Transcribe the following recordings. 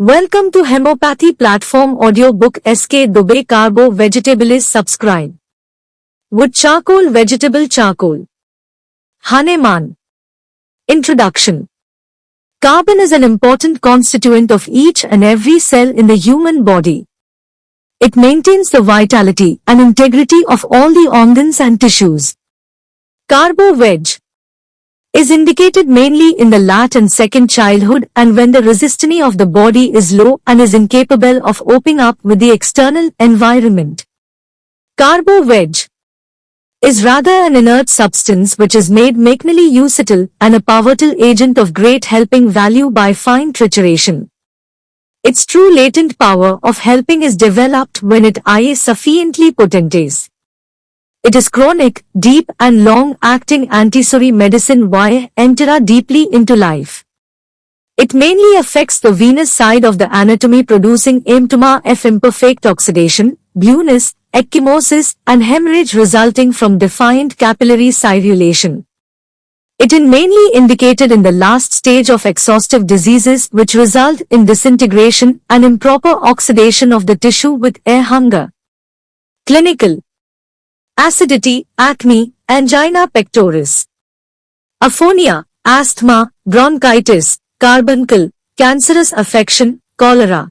Welcome to Homeopathy Platform Audiobook Sk Dubey Carbo Vegetablils. Subscribe. Wood charcoal, vegetable charcoal. Hahnemann. Introduction. Carbon is an important constituent of each and every cell in the human body. It maintains the vitality and integrity of all the organs and tissues. Carbo veg is indicated mainly in the late and second childhood and when the resistance of the body is low and is incapable of opening up with the external environment. Carbo veg is rather an inert substance which is made mechanically useful and a powerful agent of great helping value by fine trituration. Its true latent power of helping is developed when it is sufficiently potent. It is chronic, deep and long-acting antisocial medicine via enter deeply into life. It mainly affects the venous side of the anatomy producing erythema of imperfect oxidation, blueness, ecchymosis and hemorrhage resulting from defiant capillary circulation. It is mainly indicated in the last stage of exhaustive diseases which result in disintegration and improper oxidation of the tissue with air hunger. Clinical acidity, acne, angina pectoris, aphonia, asthma, bronchitis, carbuncle, cancerous affection, cholera,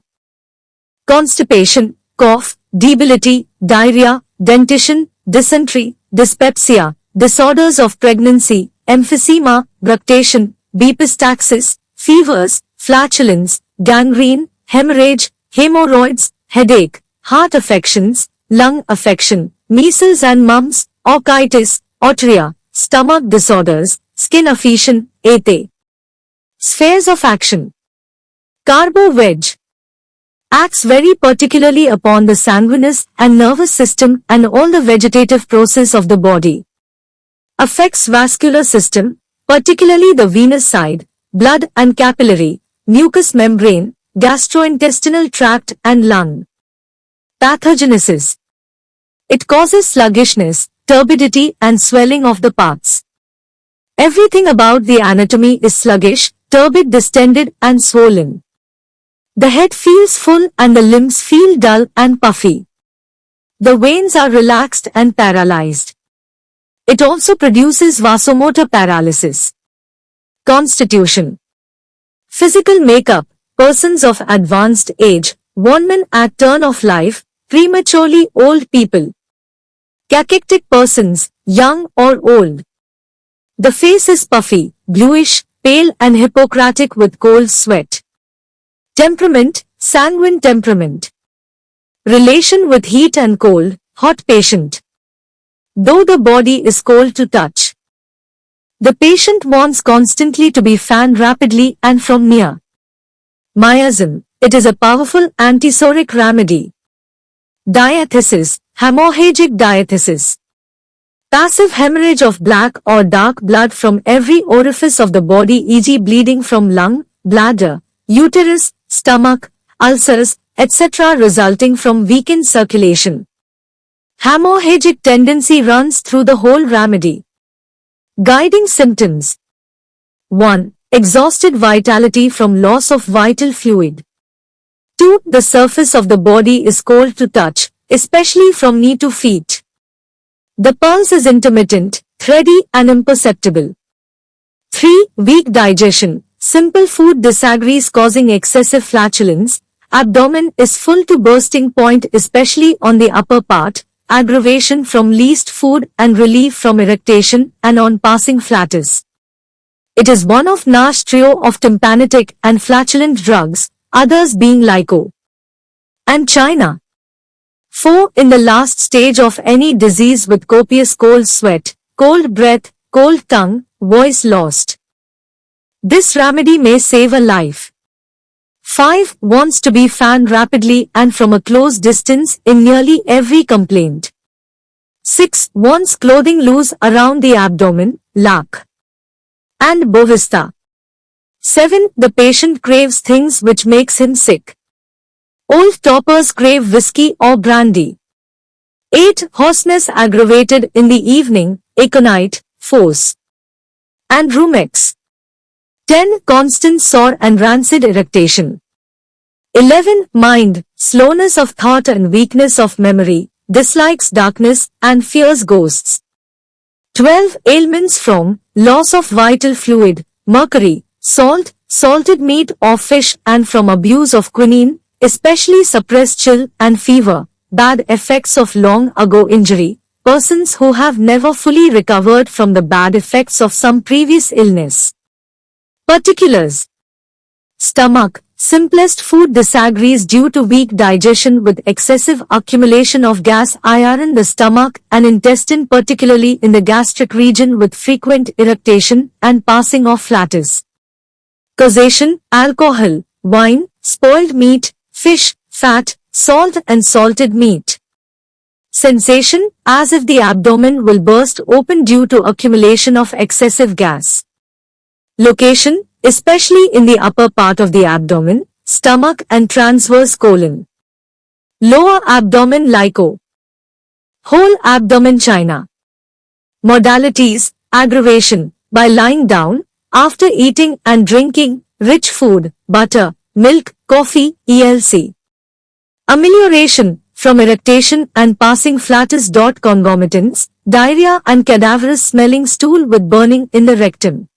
constipation, cough, debility, diarrhea, dentition, dysentery, dyspepsia, disorders of pregnancy, emphysema, bructation, epistaxis, fevers, flatulence, gangrene, hemorrhage, hemorrhoids, headache, heart affections, lung affection, measles and mumps, orchitis, otria, stomach disorders, skin affection, etc. Spheres of action. Carbo veg acts very particularly upon the sanguineous and nervous system and all the vegetative process of the body. Affects vascular system, particularly the venous side, blood and capillary, mucous membrane, gastrointestinal tract and lung. Pathogenesis. It causes sluggishness, turbidity and swelling of the parts. Everything about the anatomy is sluggish, turbid, distended and swollen. The head feels full and the limbs feel dull and puffy. The veins are relaxed and paralyzed. It also produces vasomotor paralysis. Constitution. Physical makeup. Persons of advanced age, women at turn of life, prematurely old people. Cachectic persons, young or old. The face is puffy, bluish, pale and Hippocratic with cold sweat. Temperament, sanguine temperament. Relation with heat and cold, hot patient. Though the body is cold to touch, the patient wants constantly to be fanned rapidly and from near. Miasm, it is a powerful antisoric remedy. Diathesis, hemorrhagic diathesis. Passive hemorrhage of black or dark blood from every orifice of the body, e.g. bleeding from lung, bladder, uterus, stomach, ulcers, etc. resulting from weakened circulation. Hemorrhagic tendency runs through the whole remedy. Guiding symptoms. 1. Exhausted vitality from loss of vital fluid. 2. The surface of the body is cold to touch, especially from knee to feet. The pulse is intermittent, thready and imperceptible. 3. Weak digestion. Simple food disagrees causing excessive flatulence. Abdomen is full to bursting point especially on the upper part. Aggravation from least food and relief from irritation and on passing flatus. It is one of Nash trio of tympanitic and flatulent drugs, others being Lyco and China. 4. In the last stage of any disease with copious cold sweat, cold breath, cold tongue, voice lost. This remedy may save a life. 5. Wants to be fanned rapidly and from a close distance in nearly every complaint. 6. Wants clothing loose around the abdomen, lac and bovista. 7. The patient craves things which makes him sick. Old topers crave whiskey or brandy. 8. Hoarseness aggravated in the evening, aconite, force and rheumex. 10. Constant sore and rancid irritation. 11. Mind, slowness of thought and weakness of memory, dislikes darkness and fears ghosts. 12. Ailments from loss of vital fluid, mercury, salt, salted meat or fish, and from abuse of quinine, especially suppressed chill and fever, bad effects of long ago injury, persons who have never fully recovered from the bad effects of some previous illness. Particulars. Stomach, simplest food disagrees due to weak digestion with excessive accumulation of gas iron in the stomach and intestine, particularly in the gastric region, with frequent irritation and passing of flatus. Causation, alcohol, wine, spoiled meat, fish, fat, salt and salted meat. Sensation, as if the abdomen will burst open due to accumulation of excessive gas. Location, especially in the upper part of the abdomen, stomach and transverse colon. Lower abdomen lico. Whole abdomen china. Modalities, aggravation, by lying down, after eating and drinking, rich food, butter, milk, coffee, etc. Amelioration, from eructation and passing flatus. Concomitants, diarrhea and cadaverous smelling stool with burning in the rectum.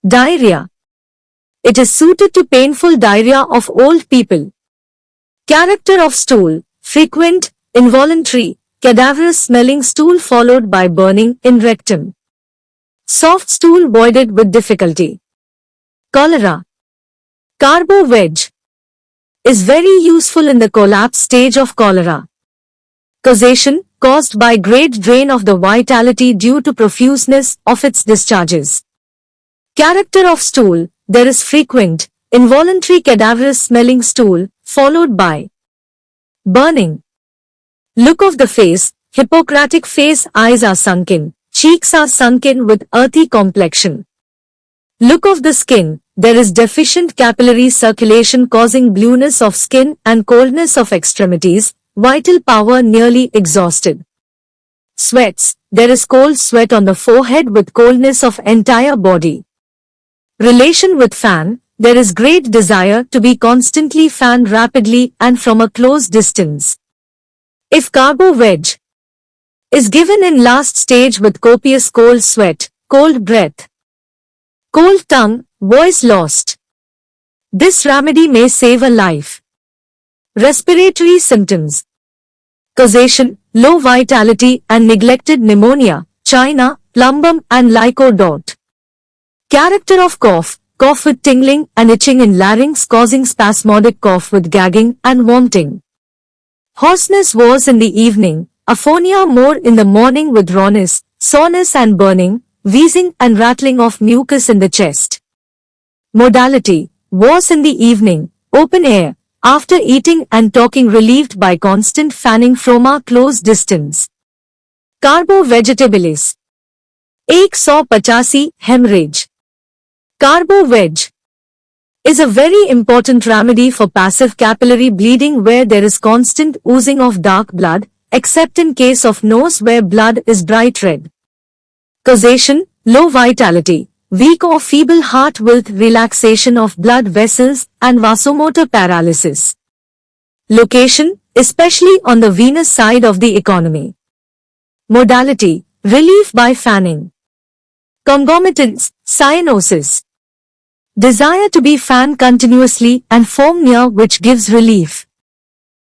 Diarrhea. It is suited to painful diarrhea of old people. Character of stool, frequent, involuntary, cadaverous smelling stool followed by burning in rectum. Soft stool voided with difficulty. Cholera. Carbo veg is very useful in the collapse stage of cholera. Causation, caused by great drain of the vitality due to profuseness of its discharges. Character of stool, there is frequent, involuntary cadaverous smelling stool, followed by burning. Look of the face, Hippocratic face, eyes are sunken, cheeks are sunken with earthy complexion. Look of the skin, there is deficient capillary circulation causing blueness of skin and coldness of extremities, vital power nearly exhausted. Sweats, there is cold sweat on the forehead with coldness of entire body. Relation with fan, there is great desire to be constantly fanned rapidly and from a close distance. If carbo veg is given in last stage with copious cold sweat, cold breath, cold tongue, voice lost, this remedy may save a life. Respiratory symptoms. Causation, low vitality and neglected pneumonia, china, plumbum and lico. Character of cough, cough with tingling and itching in larynx causing spasmodic cough with gagging and vomiting. Hoarseness worse in the evening, aphonia more in the morning with rawness, soreness and burning, wheezing and rattling of mucus in the chest. Modality, worse in the evening, open air, after eating and talking relieved by constant fanning from a close distance. Carbo vegetablils. 185 hemorrhage. Carbo veg is a very important remedy for passive capillary bleeding where there is constant oozing of dark blood, except in case of nose where blood is bright red. Causation, low vitality, weak or feeble heart with relaxation of blood vessels and vasomotor paralysis. Location, especially on the venous side of the economy. Modality, relief by fanning. Concomitants, cyanosis. Desire to be fanned continuously and foam near which gives relief.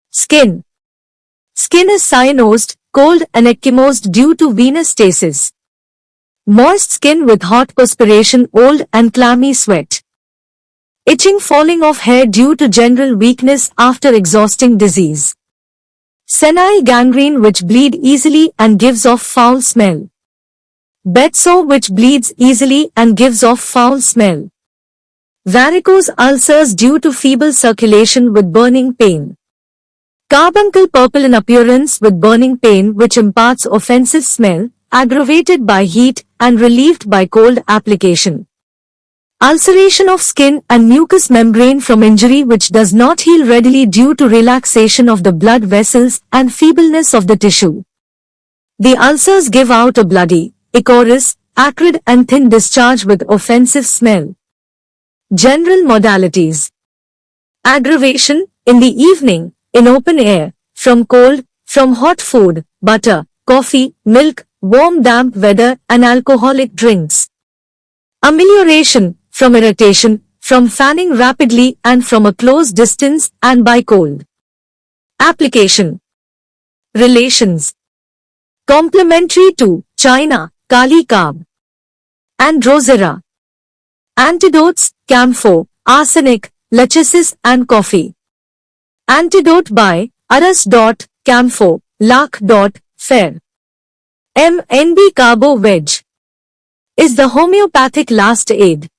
Skin. Skin is cyanosed, cold and ecchymosed due to venous stasis. Moist skin with hot perspiration, old and clammy sweat. Itching, falling of hair due to general weakness after exhausting disease. Senae gangrene which bleed easily and gives off foul smell. Bed sore which bleeds easily and gives off foul smell. Varicose ulcers due to feeble circulation with burning pain. Carbuncle purple in appearance with burning pain which imparts offensive smell, aggravated by heat and relieved by cold application. Ulceration of skin and mucous membrane from injury which does not heal readily due to relaxation of the blood vessels and feebleness of the tissue. The ulcers give out a bloody, ichorous, acrid and thin discharge with offensive smell. General modalities. Aggravation, In the evening, in open air, from cold, from hot food, butter, coffee, milk, warm damp weather and alcoholic drinks. Amelioration, from irritation, from fanning rapidly and from a close distance and by cold. Application. Relations. Complementary to China, Kali Carb and Drosera. Antidotes, camphor, arsenic, lachesis and coffee. Antidote by Aras. Camphor, Lakh. Fair. MNB Carbo Veg is the homeopathic last aid.